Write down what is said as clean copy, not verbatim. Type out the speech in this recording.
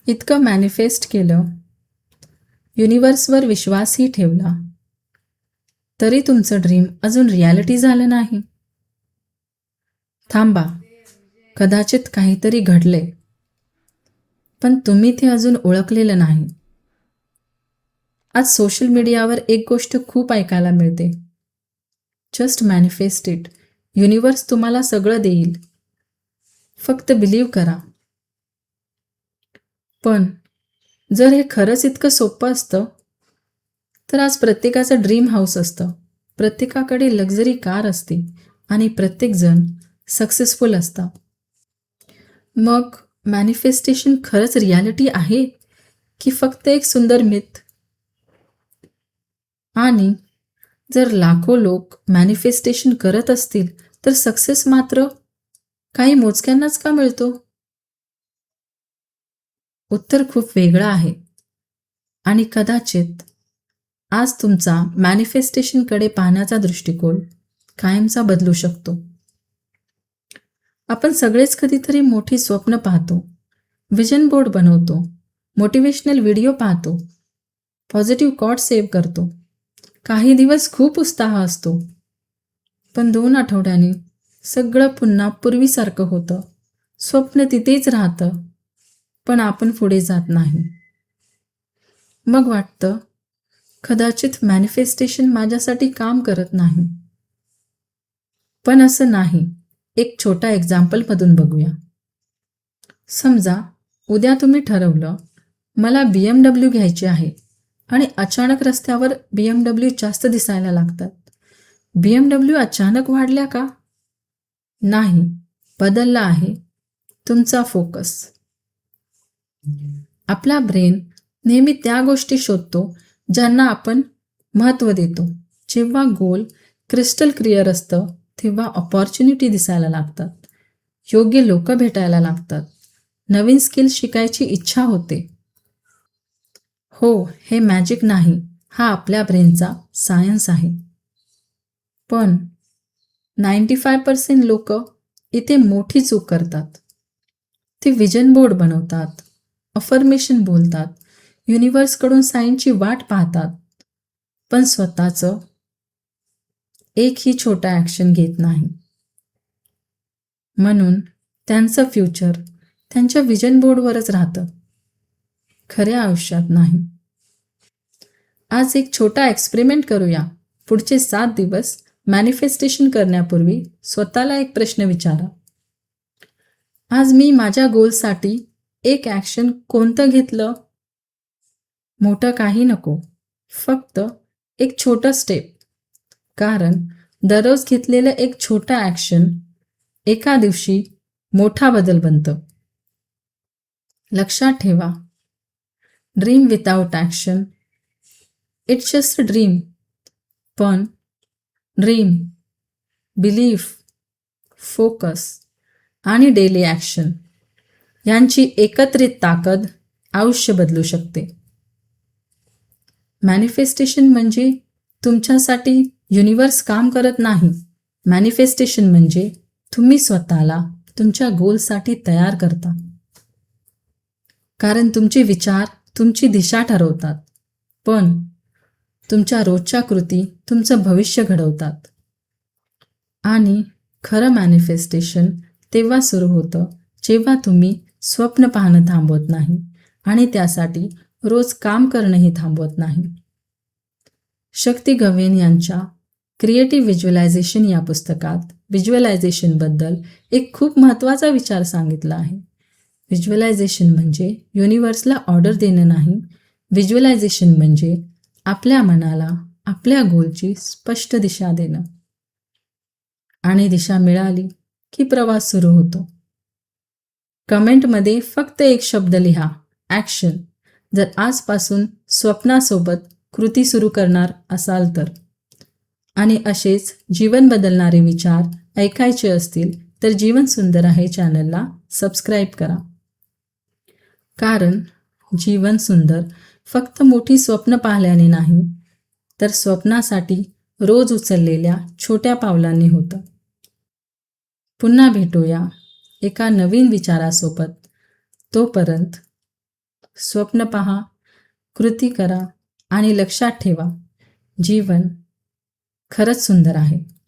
इतकं मॅनिफेस्ट केलं, युनिवर्सवर विश्वासही ठेवला, तरी तुमचं ड्रीम अजून रियालिटी झालं नाही. थांबा, कदाचित काहीतरी घडलंय, पण तुम्ही ते अजून ओळखलेलं नाही. आज सोशल मीडियावर एक गोष्ट खूप ऐकायला मिळते, जस्ट मॅनिफेस्ट इट, युनिवर्स तुम्हाला सगळं देईल, फक्त बिलीव्ह करा. पण जर हे खरंच इतकं सोपं असतं, तर आज प्रत्येकाचं ड्रीम हाऊस असतं, प्रत्येकाकडे लक्झरी कार असते आणि प्रत्येकजण सक्सेसफुल असता. मग मॅनिफेस्टेशन खरंच रियालिटी आहे की फक्त एक सुंदर मिथ? आणि जर लाखो लोक मॅनिफेस्टेशन करत असतील, तर सक्सेस मात्र काही मोजक्यांनाच का मिळतो? उत्तर खूप वेगळं आहे आणि कदाचित आज तुमचा मॅनिफेस्टेशनकडे पाहण्याचा दृष्टिकोन कायमचा बदलू शकतो. आपण सगळेच कधीतरी मोठी स्वप्न पाहतो, विजन बोर्ड बनवतो, मोटिवेशनल व्हिडिओ पाहतो, पॉझिटिव्ह कॉट सेव्ह करतो. काही दिवस खूप उत्साह असतो, पण 2 आठवड्यांनी सगळं पुन्हा पूर्वीसारखं होतं. स्वप्न तिथेच राहतं, पण आपण पुढे जात नाही. मग वाटतं, कदाचित मॅनिफेस्टेशन माझ्यासाठी काम करत नाही. पण असं नाही. एक छोटा एक्झाम्पलमधून बघूया. समजा उद्या तुम्ही ठरवलं, मला BMW घ्यायची आहे आणि अचानक रस्त्यावर BMW जास्त दिसायला लागतात. BMW अचानक वाढल्या का? नाही, बदलला आहे तुमचा फोकस. आपला ब्रेन नेहमी त्या गोष्टी शोधतो ज्यांना आपण महत्त्व देतो. जेव्हा गोल क्रिस्टल क्लिअर असतं, तेव्हा ऑपॉर्च्युनिटी दिसायला लागतात, योग्य लोक भेटायला लागतात, नवीन स्किल शिकायची इच्छा होते. हो, हे मॅजिक नाही, हा आपल्या ब्रेनचा सायन्स आहे. पण 95% लोक इथे मोठी चूक करतात. ते विजन बोर्ड बनवतात, अफर्मेशन बोलतात, युनिवर्सकडून साईनची वाट पाहतात, पण स्वतःचं एकही छोटा ॲक्शन घेत नाही. म्हणून त्यांचं फ्युचर त्यांच्या विजन बोर्डवरच राहतं, खऱ्या आयुष्यात नाही. आज एक छोटा एक्सपेरिमेंट करूया. पुढचे 7 दिवस मॅनिफेस्टेशन करण्यापूर्वी स्वतःला एक प्रश्न विचारा. आज मी माझ्या गोलसाठी एक ॲक्शन कोणतं घेतलं? मोठं काही नको, फक्त एक छोटं स्टेप. कारण दररोज घेतलेलं एक छोटा ॲक्शन एका दिवशी मोठा बदल बनतं. लक्षात ठेवा, dream without action it's just dream. पण ड्रीम, बिलीफ, फोकस आणि डेली ॲक्शन यांची एकत्रित ताकद आयुष्य बदलू शकते. मॅनिफेस्टेशन म्हणजे तुमच्यासाठी युनिवर्स काम करत नाही. मॅनिफेस्टेशन म्हणजे तुम्ही स्वतःला तुमच्या गोलसाठी तयार करता. कारण तुमचे विचार तुमची दिशा ठरवतात, पण तुमच्या रोजच्या कृती तुमचं भविष्य घडवतात. आणि खरं मॅनिफेस्टेशन तेव्हा सुरू होतं जेव्हा तुम्ही स्वप्न पाहणं थांबवत नाही आणि त्यासाठी रोज काम करणंही थांबवत नाही. शक्ती गवेन यांच्या क्रिएटिव्ह व्हिज्युअलायझेशन या पुस्तकात व्हिज्युअलायझेशनबद्दल एक खूप महत्त्वाचा विचार सांगितला आहे. व्हिज्युअलायझेशन म्हणजे युनिवर्सला ऑर्डर देणं नाही. व्हिज्युअलायझेशन म्हणजे आपल्या मनाला आपल्या गोलची स्पष्ट दिशा देणं. आणि दिशा मिळाली की प्रवास सुरू होतो. कमेंटमध्ये फक्त एक शब्द लिहा, ॲक्शन, जर आजपासून स्वप्नासोबत कृती सुरू करणार असाल तर. आणि असेच जीवन बदलणारे विचार ऐकायचे असतील तर जीवन सुंदर आहे चॅनलला सबस्क्राईब करा. कारण जीवन सुंदर फक्त मोठी स्वप्न पाहिल्याने नाही, तर स्वप्नासाठी रोज उचललेल्या छोट्या पावलांनी होतं. पुन्हा भेटूया एका नवीन विचारासोबत. तोपर्यंत स्वप्न पहा, कृती करा आणि लक्षात ठेवा, जीवन खरंच सुंदर आहे.